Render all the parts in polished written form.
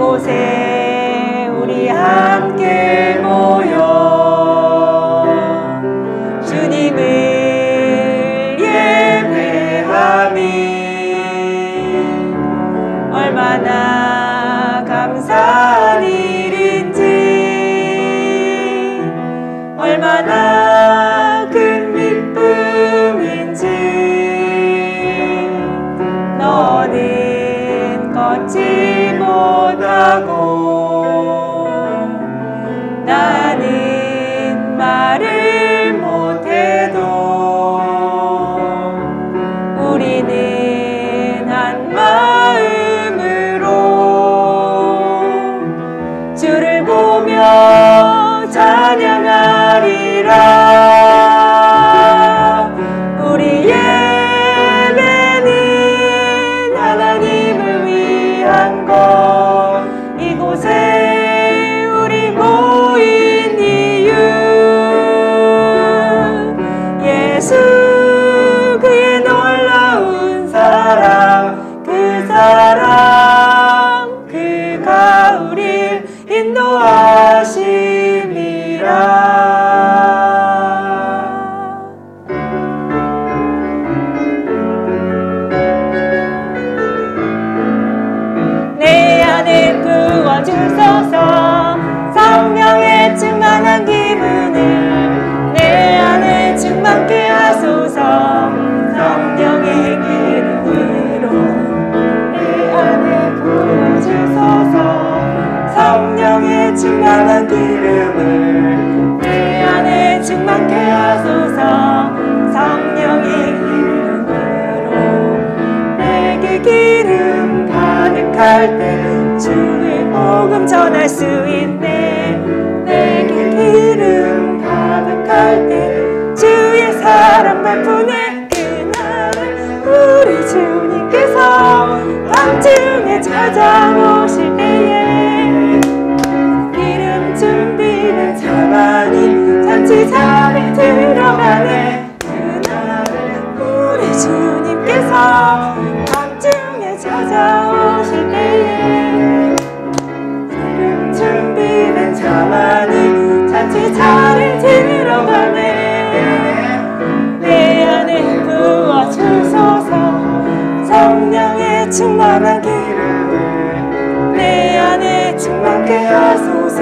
이곳에 우리 함께 모여 주님을 예배함이 얼마나 감사한 일인지 얼마나 큰 기쁨인지 너는 걷지 못하고 나는 말을 못해도 우리는 한 마음으로 주를 보며 찬양하리라. 우리 예배는 하나님을 위한 것 이곳에 우리 모인 이유 예수 그의 놀라운 사랑 그 사랑 그가 우릴 인도하심이라. 내 안에 부어주소서 성령의 충만한 기분을 내 안에 충만케 하소서 성령의 기름으로 내 안에 부어주소서 성령의 충만한 기름을 내 안에 충만케 하소서 성령의 기름으로 내게 기름 가득할 때 주의 복음 전할 수 있네. 내게 기름 가득할 때 주의 사랑 발푸네. 그날은 우리 주님께서 밤중에 찾아오실 때에 기름 준비는 자만이 잔치자리에 들어가네. 그날은 우리 주님께서 밤중에 찾아오실 때에 기름 준비는 자만이 잔치자리에 들어가네. 내 안에 부어주소서 성령의 충만한 기름을 내 안에 충만케 하소서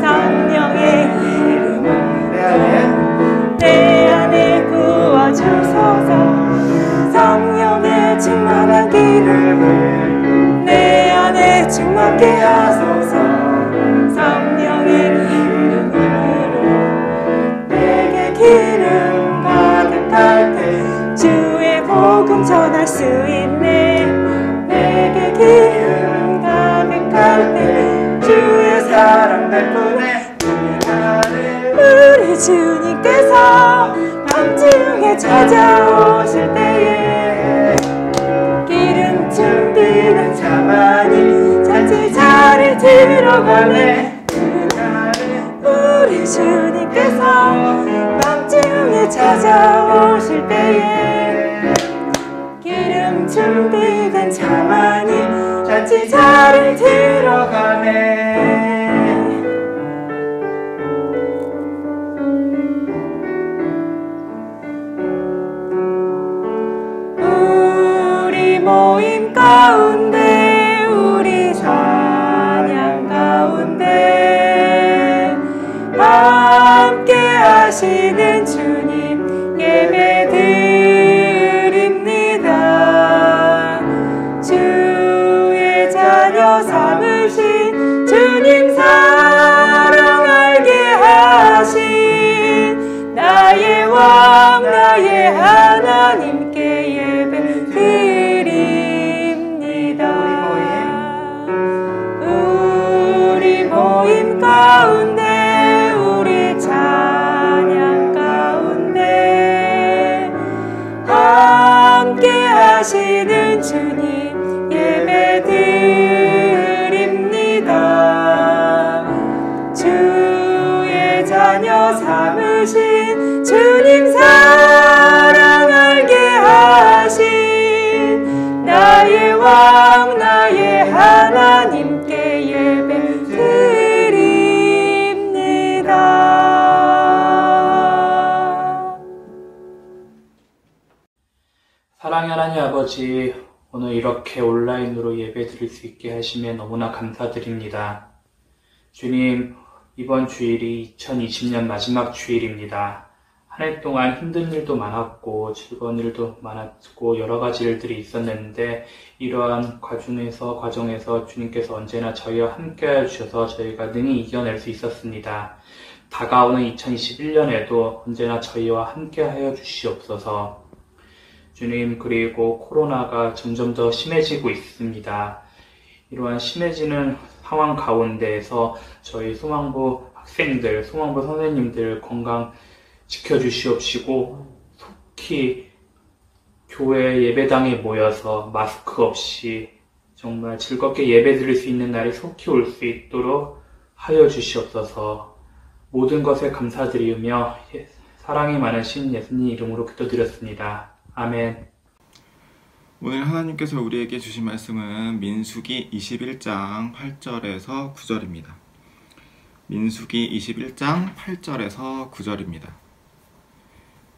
성령의 기름을 내 안에 부어주소서 성령의 충만한 기름을 내 안에 충만케 하소서 성령의 기름으로 내게 기름 가득할 때 주의 복음 전할 수 있네. 내게 기름 가득할 때 주의 사랑 발푸네. 우리 주님께서 밤중에 찾아오실 때에 기름 준비는 자만이 잔치자리에 들어가네. 우리 주님께서 밤중에 찾아오실 때에 기름 준비된 자만이 잔치자리에 들어가네. 우리 모임 가운데 우리 찬양 가운데 함께 하시는 주님 예배 드립니다. 주의 자녀 삼으신 주님 사랑 알게 하신 나의 왕 나의 하나님께 예배 드립니다. 우리 모임 가운데 우리 찬양 가운데 함께 하시는 주님 예배 드립니다. 주의 자녀 삼으신 주님 사랑 알게 하신 나의 왕 나의 하나님께 아버지, 오늘 이렇게 온라인으로 예배 드릴 수 있게 하시며 너무나 감사드립니다. 주님, 이번 주일이 2020년 마지막 주일입니다. 한 해 동안 힘든 일도 많았고 즐거운 일도 많았고 여러 가지 일들이 있었는데 이러한 과정에서 주님께서 언제나 저희와 함께해 주셔서 저희가 능히 이겨낼 수 있었습니다. 다가오는 2021년에도 언제나 저희와 함께하여 주시옵소서. 주님, 그리고 코로나가 점점 더 심해지고 있습니다. 이러한 심해지는 상황 가운데에서 저희 소망부 학생들, 소망부 선생님들 건강 지켜주시옵시고 속히 교회 예배당에 모여서 마스크 없이 정말 즐겁게 예배 드릴 수 있는 날이 속히 올 수 있도록 하여 주시옵소서. 모든 것에 감사드리며 사랑이 많으신 예수님 이름으로 기도드렸습니다. 아멘. 오늘 하나님께서 우리에게 주신 말씀은 민수기 21장 8절에서 9절입니다. 민수기 21장 8절에서 9절입니다.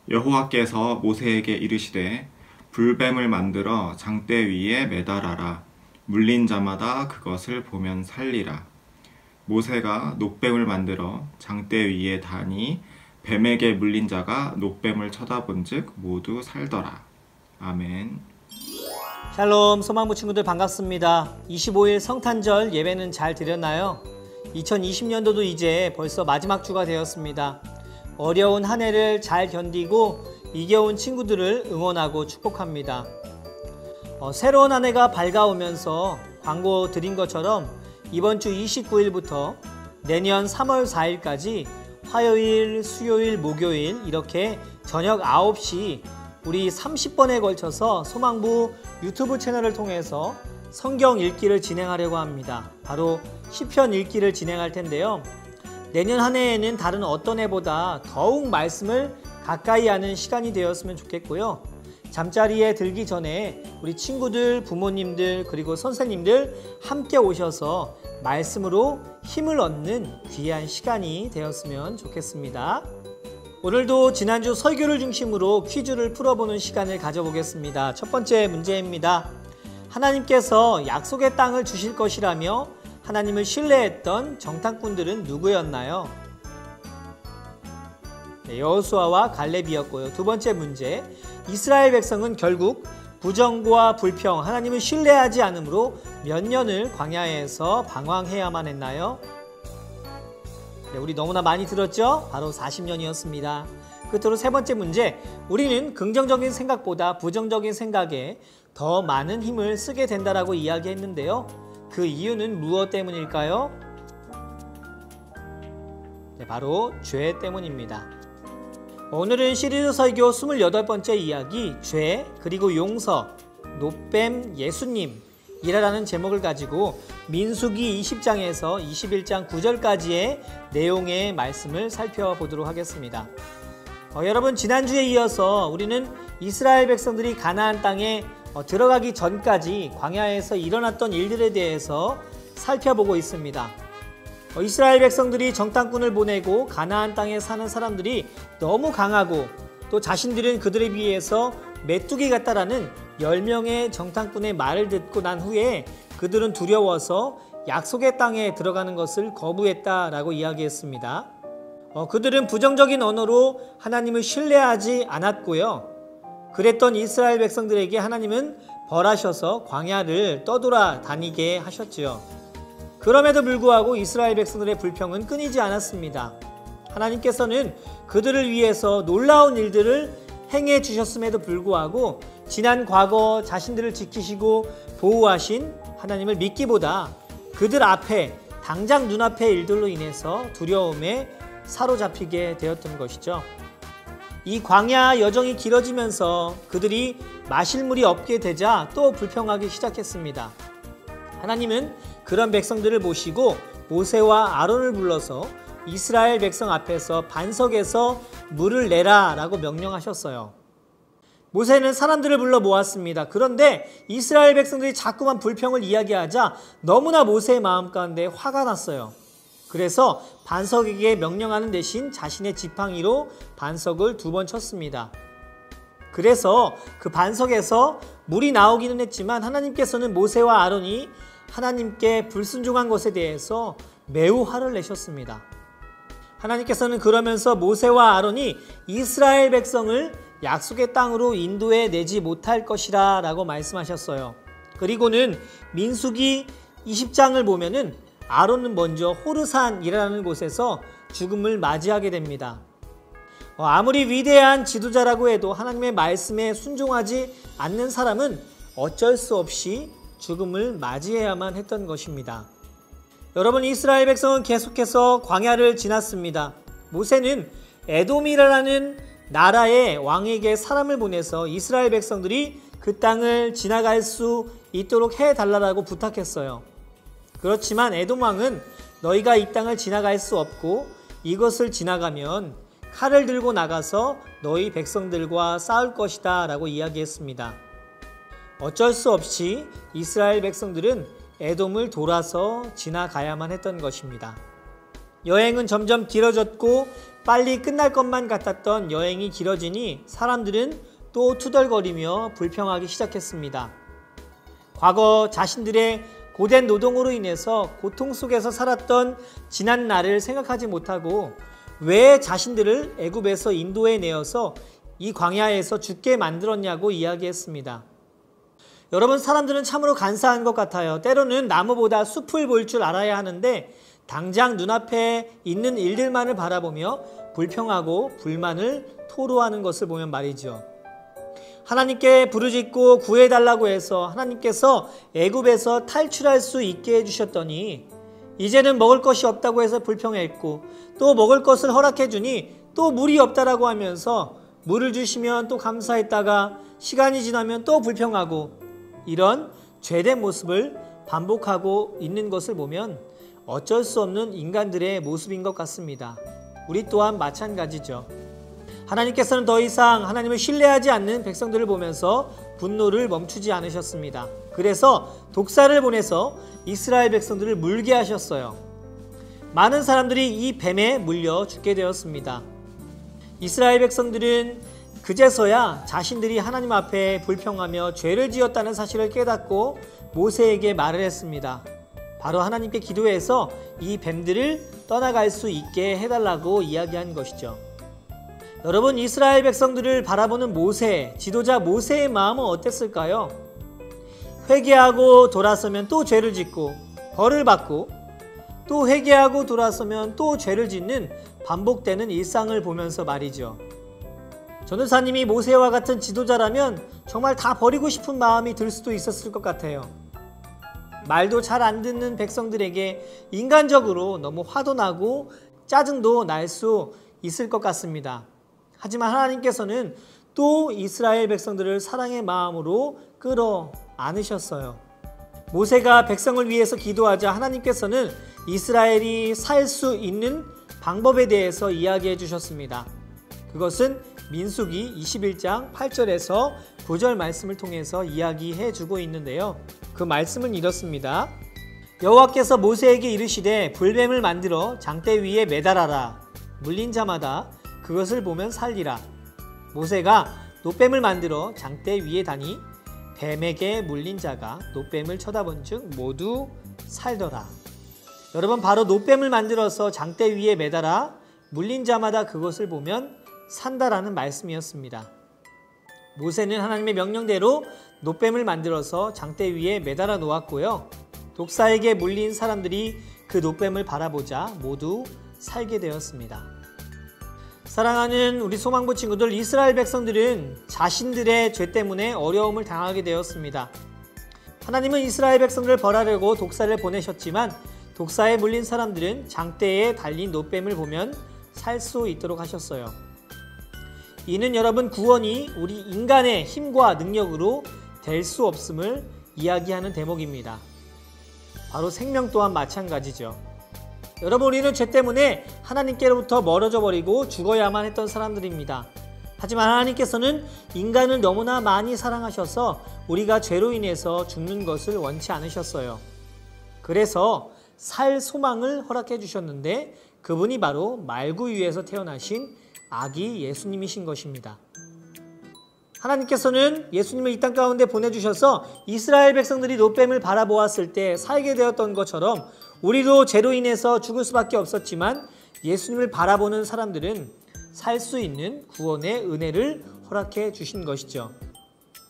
여호와께서 모세에게 이르시되 불뱀을 만들어 장대 위에 매달아라. 물린 자마다 그것을 보면 살리라. 모세가 녹뱀을 만들어 장대 위에 다니 뱀에게 물린 자가 녹뱀을 쳐다본즉 모두 살더라. 아멘. 샬롬, 소망부 친구들 반갑습니다. 25일 성탄절 예배는 잘 드렸나요? 2020년도도 이제 벌써 마지막 주가 되었습니다. 어려운 한 해를 잘 견디고 이겨온 친구들을 응원하고 축복합니다. 새로운 한 해가 밝아오면서 광고 드린 것처럼 이번 주 29일부터 내년 3월 4일까지 화요일, 수요일, 목요일 이렇게 저녁 9시 우리 30번에 걸쳐서 소망부 유튜브 채널을 통해서 성경 읽기를 진행하려고 합니다. 바로 시편 읽기를 진행할 텐데요. 내년 한 해에는 다른 어떤 해보다 더욱 말씀을 가까이 하는 시간이 되었으면 좋겠고요. 잠자리에 들기 전에 우리 친구들, 부모님들, 그리고 선생님들 함께 오셔서 말씀으로 힘을 얻는 귀한 시간이 되었으면 좋겠습니다. 오늘도 지난주 설교를 중심으로 퀴즈를 풀어보는 시간을 가져보겠습니다. 첫 번째 문제입니다. 하나님께서 약속의 땅을 주실 것이라며 하나님을 신뢰했던 정탐꾼들은 누구였나요? 여호수아와 갈렙이었고요. 두 번째 문제, 이스라엘 백성은 결국 부정과 불평, 하나님을 신뢰하지 않으므로 몇 년을 광야에서 방황해야만 했나요? 네, 우리 너무나 많이 들었죠? 바로 40년이었습니다. 끝으로 세 번째 문제, 우리는 긍정적인 생각보다 부정적인 생각에 더 많은 힘을 쓰게 된다라고 이야기했는데요. 그 이유는 무엇 때문일까요? 네, 바로 죄 때문입니다. 오늘은 시리즈 설교 28번째 이야기, 죄 그리고 용서, 노뱀 예수님이라는 제목을 가지고 민수기 20장에서 21장 9절까지의 내용의 말씀을 살펴보도록 하겠습니다. 여러분, 지난주에 이어서 우리는 이스라엘 백성들이 가나안 땅에 들어가기 전까지 광야에서 일어났던 일들에 대해서 살펴보고 있습니다. 이스라엘 백성들이 정탐꾼을 보내고 가나안 땅에 사는 사람들이 너무 강하고 또 자신들은 그들에 비해서 메뚜기 같다라는 10명의 정탐꾼의 말을 듣고 난 후에 그들은 두려워서 약속의 땅에 들어가는 것을 거부했다라고 이야기했습니다. 그들은 부정적인 언어로 하나님을 신뢰하지 않았고요. 그랬던 이스라엘 백성들에게 하나님은 벌하셔서 광야를 떠돌아 다니게 하셨지요. 그럼에도 불구하고 이스라엘 백성들의 불평은 끊이지 않았습니다. 하나님께서는 그들을 위해서 놀라운 일들을 행해 주셨음에도 불구하고 지난 과거 자신들을 지키시고 보호하신 하나님을 믿기보다 그들 앞에 당장 눈앞의 일들로 인해서 두려움에 사로잡히게 되었던 것이죠. 이 광야 여정이 길어지면서 그들이 마실 물이 없게 되자 또 불평하기 시작했습니다. 하나님은 그런 백성들을 모시고 모세와 아론을 불러서 이스라엘 백성 앞에서 반석에서 물을 내라 라고 명령하셨어요. 모세는 사람들을 불러 모았습니다. 그런데 이스라엘 백성들이 자꾸만 불평을 이야기하자 너무나 모세의 마음 가운데 화가 났어요. 그래서 반석에게 명령하는 대신 자신의 지팡이로 반석을 2번 쳤습니다. 그래서 그 반석에서 물이 나오기는 했지만 하나님께서는 모세와 아론이 하나님께 불순종한 것에 대해서 매우 화를 내셨습니다. 하나님께서는 그러면서 모세와 아론이 이스라엘 백성을 약속의 땅으로 인도해 내지 못할 것이라 라고 말씀하셨어요. 그리고는 민수기 20장을 보면은 아론은 먼저 호르산이라는 곳에서 죽음을 맞이하게 됩니다. 아무리 위대한 지도자라고 해도 하나님의 말씀에 순종하지 않는 사람은 어쩔 수 없이 죽음을 맞이해야만 했던 것입니다. 여러분, 이스라엘 백성은 계속해서 광야를 지났습니다. 모세는 에돔이라는 나라의 왕에게 사람을 보내서 이스라엘 백성들이 그 땅을 지나갈 수 있도록 해달라고 부탁했어요. 그렇지만 에돔 왕은 너희가 이 땅을 지나갈 수 없고 이것을 지나가면 칼을 들고 나가서 너희 백성들과 싸울 것이다 라고 이야기했습니다. 어쩔 수 없이 이스라엘 백성들은 에돔을 돌아서 지나가야만 했던 것입니다. 여행은 점점 길어졌고 빨리 끝날 것만 같았던 여행이 길어지니 사람들은 또 투덜거리며 불평하기 시작했습니다. 과거 자신들의 고된 노동으로 인해서 고통 속에서 살았던 지난 날을 생각하지 못하고 왜 자신들을 애굽에서 인도해 내어서 이 광야에서 죽게 만들었냐고 이야기했습니다. 여러분, 사람들은 참으로 간사한 것 같아요. 때로는 나무보다 숲을 볼 줄 알아야 하는데 당장 눈앞에 있는 일들만을 바라보며 불평하고 불만을 토로하는 것을 보면 말이죠. 하나님께 부르짖고 구해달라고 해서 하나님께서 애굽에서 탈출할 수 있게 해주셨더니 이제는 먹을 것이 없다고 해서 불평했고 또 먹을 것을 허락해 주니 또 물이 없다라고 하면서 물을 주시면 또 감사했다가 시간이 지나면 또 불평하고 이런 죄된 모습을 반복하고 있는 것을 보면 어쩔 수 없는 인간들의 모습인 것 같습니다. 우리 또한 마찬가지죠. 하나님께서는 더 이상 하나님을 신뢰하지 않는 백성들을 보면서 분노를 멈추지 않으셨습니다. 그래서 독사를 보내서 이스라엘 백성들을 물게 하셨어요. 많은 사람들이 이 뱀에 물려 죽게 되었습니다. 이스라엘 백성들은 그제서야 자신들이 하나님 앞에 불평하며 죄를 지었다는 사실을 깨닫고 모세에게 말을 했습니다. 바로 하나님께 기도해서 이 뱀들을 떠나갈 수 있게 해달라고 이야기한 것이죠. 여러분, 이스라엘 백성들을 바라보는 모세, 지도자 모세의 마음은 어땠을까요? 회개하고 돌아서면 또 죄를 짓고 벌을 받고 또 회개하고 돌아서면 또 죄를 짓는 반복되는 일상을 보면서 말이죠. 전도사님이 모세와 같은 지도자라면 정말 다 버리고 싶은 마음이 들 수도 있었을 것 같아요. 말도 잘 안 듣는 백성들에게 인간적으로 너무 화도 나고 짜증도 날 수 있을 것 같습니다. 하지만 하나님께서는 또 이스라엘 백성들을 사랑의 마음으로 끌어 안으셨어요. 모세가 백성을 위해서 기도하자 하나님께서는 이스라엘이 살 수 있는 방법에 대해서 이야기해 주셨습니다. 그것은 민수기 21장 8절에서 9절 말씀을 통해서 이야기해 주고 있는데요. 그 말씀은 이렇습니다. 여호와께서 모세에게 이르시되 불뱀을 만들어 장대 위에 매달아라. 물린 자마다 그것을 보면 살리라. 모세가 놋뱀을 만들어 장대 위에 다니 뱀에게 물린 자가 놋뱀을 쳐다본 즉 모두 살더라. 여러분, 바로 놋뱀을 만들어서 장대 위에 매달아 물린 자마다 그것을 보면 산다라는 말씀이었습니다. 모세는 하나님의 명령대로 놋뱀을 만들어서 장대 위에 매달아 놓았고요. 독사에게 물린 사람들이 그 놋뱀을 바라보자 모두 살게 되었습니다. 사랑하는 우리 소망부 친구들, 이스라엘 백성들은 자신들의 죄 때문에 어려움을 당하게 되었습니다. 하나님은 이스라엘 백성들을 벌하려고 독사를 보내셨지만 독사에 물린 사람들은 장대에 달린 놋뱀을 보면 살 수 있도록 하셨어요. 이는 여러분, 구원이 우리 인간의 힘과 능력으로 될 수 없음을 이야기하는 대목입니다. 바로 생명 또한 마찬가지죠. 여러분, 우리는 죄 때문에 하나님께로부터 멀어져 버리고 죽어야만 했던 사람들입니다. 하지만 하나님께서는 인간을 너무나 많이 사랑하셔서 우리가 죄로 인해서 죽는 것을 원치 않으셨어요. 그래서 살 소망을 허락해 주셨는데 그분이 바로 말구 위에서 태어나신 아기 예수님이신 것입니다. 하나님께서는 예수님을 이 땅 가운데 보내주셔서 이스라엘 백성들이 놋뱀을 바라보았을 때 살게 되었던 것처럼 우리도 죄로 인해서 죽을 수밖에 없었지만 예수님을 바라보는 사람들은 살 수 있는 구원의 은혜를 허락해 주신 것이죠.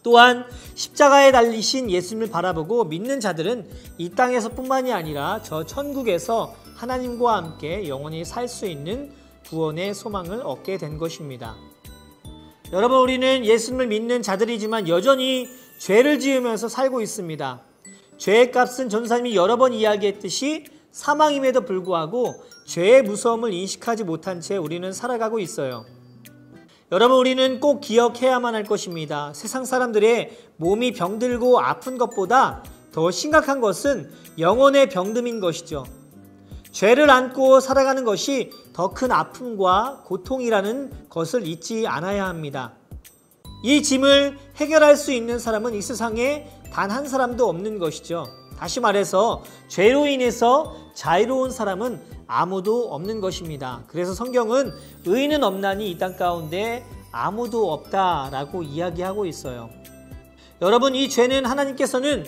또한 십자가에 달리신 예수님을 바라보고 믿는 자들은 이 땅에서 뿐만이 아니라 저 천국에서 하나님과 함께 영원히 살 수 있는 구원의 소망을 얻게 된 것입니다. 여러분, 우리는 예수님을 믿는 자들이지만 여전히 죄를 지으면서 살고 있습니다. 죄의 값은 전도사님이 여러 번 이야기했듯이 사망임에도 불구하고 죄의 무서움을 인식하지 못한 채 우리는 살아가고 있어요. 여러분, 우리는 꼭 기억해야만 할 것입니다. 세상 사람들의 몸이 병들고 아픈 것보다 더 심각한 것은 영혼의 병듦인 것이죠. 죄를 안고 살아가는 것이 더 큰 아픔과 고통이라는 것을 잊지 않아야 합니다. 이 짐을 해결할 수 있는 사람은 이 세상에 단 한 사람도 없는 것이죠. 다시 말해서 죄로 인해서 자유로운 사람은 아무도 없는 것입니다. 그래서 성경은 의인은 없나니 이 땅 가운데 아무도 없다라고 이야기하고 있어요. 여러분, 이 죄는 하나님께서는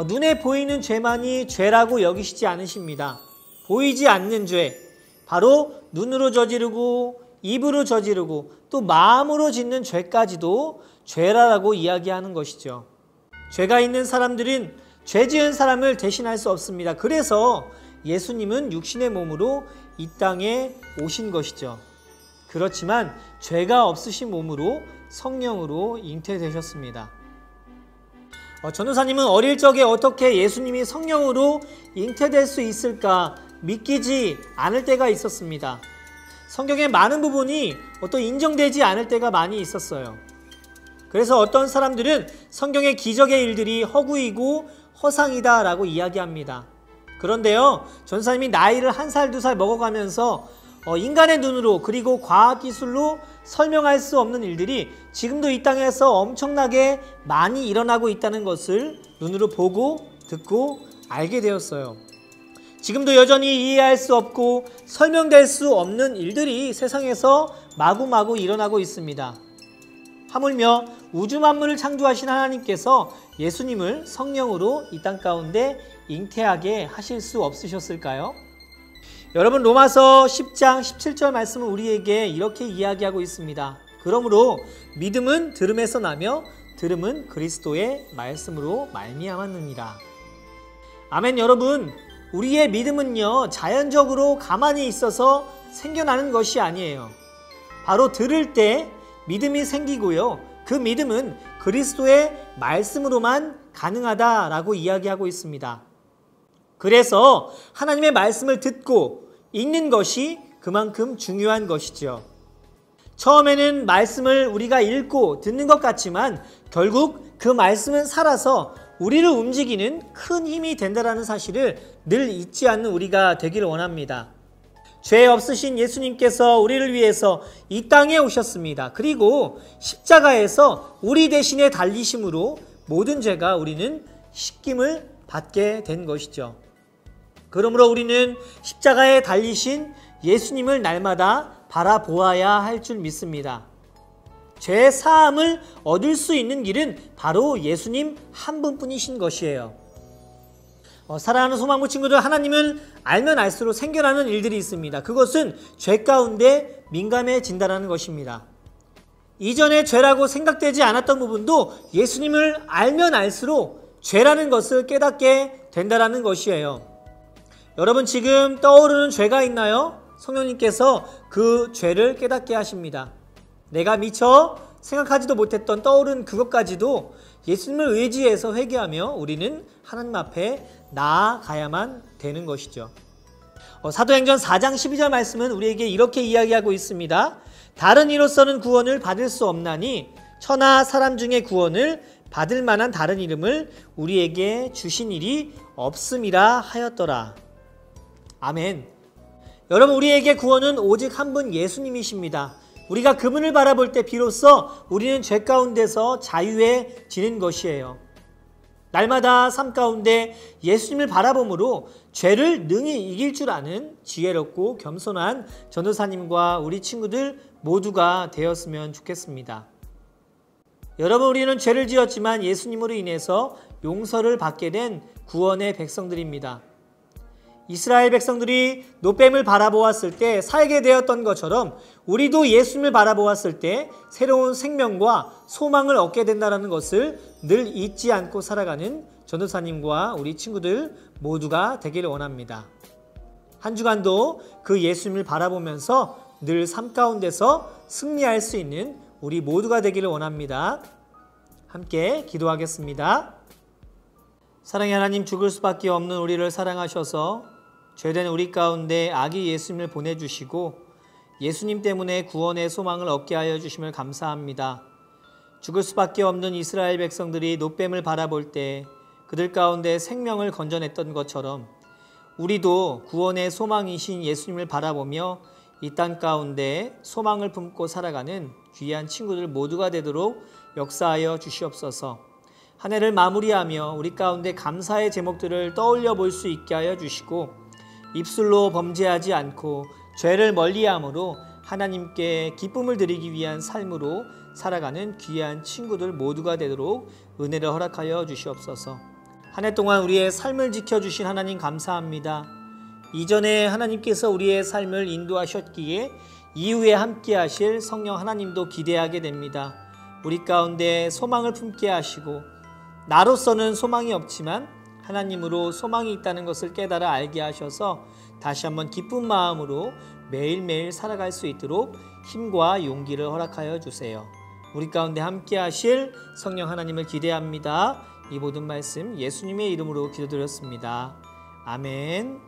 눈에 보이는 죄만이 죄라고 여기시지 않으십니다. 보이지 않는 죄, 바로 눈으로 저지르고 입으로 저지르고 또 마음으로 짓는 죄까지도 죄라고 이야기하는 것이죠. 죄가 있는 사람들은 죄 지은 사람을 대신할 수 없습니다. 그래서 예수님은 육신의 몸으로 이 땅에 오신 것이죠. 그렇지만 죄가 없으신 몸으로 성령으로 잉태되셨습니다. 전도사님은 어릴 적에 어떻게 예수님이 성령으로 잉태될 수 있을까 믿기지 않을 때가 있었습니다. 성경의 많은 부분이 인정되지 않을 때가 많이 있었어요. 그래서 어떤 사람들은 성경의 기적의 일들이 허구이고 허상이다 라고 이야기합니다. 그런데요, 전도사님이 나이를 1살, 2살 먹어가면서 인간의 눈으로 그리고 과학기술로 설명할 수 없는 일들이 지금도 이 땅에서 엄청나게 많이 일어나고 있다는 것을 눈으로 보고 듣고 알게 되었어요. 지금도 여전히 이해할 수 없고 설명될 수 없는 일들이 세상에서 마구마구 일어나고 있습니다. 하물며 우주 만물을 창조하신 하나님께서 예수님을 성령으로 이 땅 가운데 잉태하게 하실 수 없으셨을까요? 여러분, 로마서 10장 17절 말씀은 우리에게 이렇게 이야기하고 있습니다. 그러므로 믿음은 들음에서 나며 들음은 그리스도의 말씀으로 말미암았느니라. 아멘. 여러분, 우리의 믿음은요, 자연적으로 가만히 있어서 생겨나는 것이 아니에요. 바로 들을 때 믿음이 생기고요, 그 믿음은 그리스도의 말씀으로만 가능하다라고 이야기하고 있습니다. 그래서 하나님의 말씀을 듣고 읽는 것이 그만큼 중요한 것이죠. 처음에는 말씀을 우리가 읽고 듣는 것 같지만 결국 그 말씀은 살아서 우리를 움직이는 큰 힘이 된다는 사실을 늘 잊지 않는 우리가 되기를 원합니다. 죄 없으신 예수님께서 우리를 위해서 이 땅에 오셨습니다. 그리고 십자가에서 우리 대신에 달리심으로 모든 죄가 우리는 씻김을 받게 된 것이죠. 그러므로 우리는 십자가에 달리신 예수님을 날마다 바라보아야 할 줄 믿습니다. 죄 사함을 얻을 수 있는 길은 바로 예수님 한 분뿐이신 것이에요. 사랑하는 소망부 친구들, 하나님을 알면 알수록 생겨나는 일들이 있습니다. 그것은 죄 가운데 민감해진다는 것입니다. 이전에 죄라고 생각되지 않았던 부분도 예수님을 알면 알수록 죄라는 것을 깨닫게 된다는 것이에요. 여러분, 지금 떠오르는 죄가 있나요? 성령님께서 그 죄를 깨닫게 하십니다. 내가 미처 생각하지도 못했던 떠오른 그것까지도 예수님을 의지해서 회개하며 우리는 하나님 앞에 나아가야만 되는 것이죠. 사도행전 4장 12절 말씀은 우리에게 이렇게 이야기하고 있습니다. 다른 이로서는 구원을 받을 수 없나니 천하 사람 중에 구원을 받을 만한 다른 이름을 우리에게 주신 일이 없음이라 하였더라. 아멘. 여러분, 우리에게 구원은 오직 한 분 예수님이십니다. 우리가 그분을 바라볼 때 비로소 우리는 죄 가운데서 자유해지는 것이에요. 날마다 삶 가운데 예수님을 바라봄으로 죄를 능히 이길 줄 아는 지혜롭고 겸손한 전도사님과 우리 친구들 모두가 되었으면 좋겠습니다. 여러분, 우리는 죄를 지었지만 예수님으로 인해서 용서를 받게 된 구원의 백성들입니다. 이스라엘 백성들이 노뱀을 바라보았을 때 살게 되었던 것처럼 우리도 예수님을 바라보았을 때 새로운 생명과 소망을 얻게 된다는 것을 늘 잊지 않고 살아가는 전도사님과 우리 친구들 모두가 되기를 원합니다. 한 주간도 그 예수님을 바라보면서 늘 삶 가운데서 승리할 수 있는 우리 모두가 되기를 원합니다. 함께 기도하겠습니다. 사랑의 하나님, 죽을 수밖에 없는 우리를 사랑하셔서 죄된 우리 가운데 아기 예수님을 보내주시고 예수님 때문에 구원의 소망을 얻게 하여 주심을 감사합니다. 죽을 수밖에 없는 이스라엘 백성들이 노뱀을 바라볼 때 그들 가운데 생명을 건져냈던 것처럼 우리도 구원의 소망이신 예수님을 바라보며 이 땅 가운데 소망을 품고 살아가는 귀한 친구들 모두가 되도록 역사하여 주시옵소서. 한 해를 마무리하며 우리 가운데 감사의 제목들을 떠올려 볼 수 있게 하여 주시고 입술로 범죄하지 않고 죄를 멀리함으로 하나님께 기쁨을 드리기 위한 삶으로 살아가는 귀한 친구들 모두가 되도록 은혜를 허락하여 주시옵소서. 한 해 동안 우리의 삶을 지켜주신 하나님 감사합니다. 이전에 하나님께서 우리의 삶을 인도하셨기에 이후에 함께 하실 성령 하나님도 기대하게 됩니다. 우리 가운데 소망을 품게 하시고 나로서는 소망이 없지만 하나님으로 소망이 있다는 것을 깨달아 알게 하셔서 다시 한번 기쁜 마음으로 매일매일 살아갈 수 있도록 힘과 용기를 허락하여 주세요. 우리 가운데 함께 하실 성령 하나님을 기대합니다. 이 모든 말씀 예수님의 이름으로 기도드렸습니다. 아멘.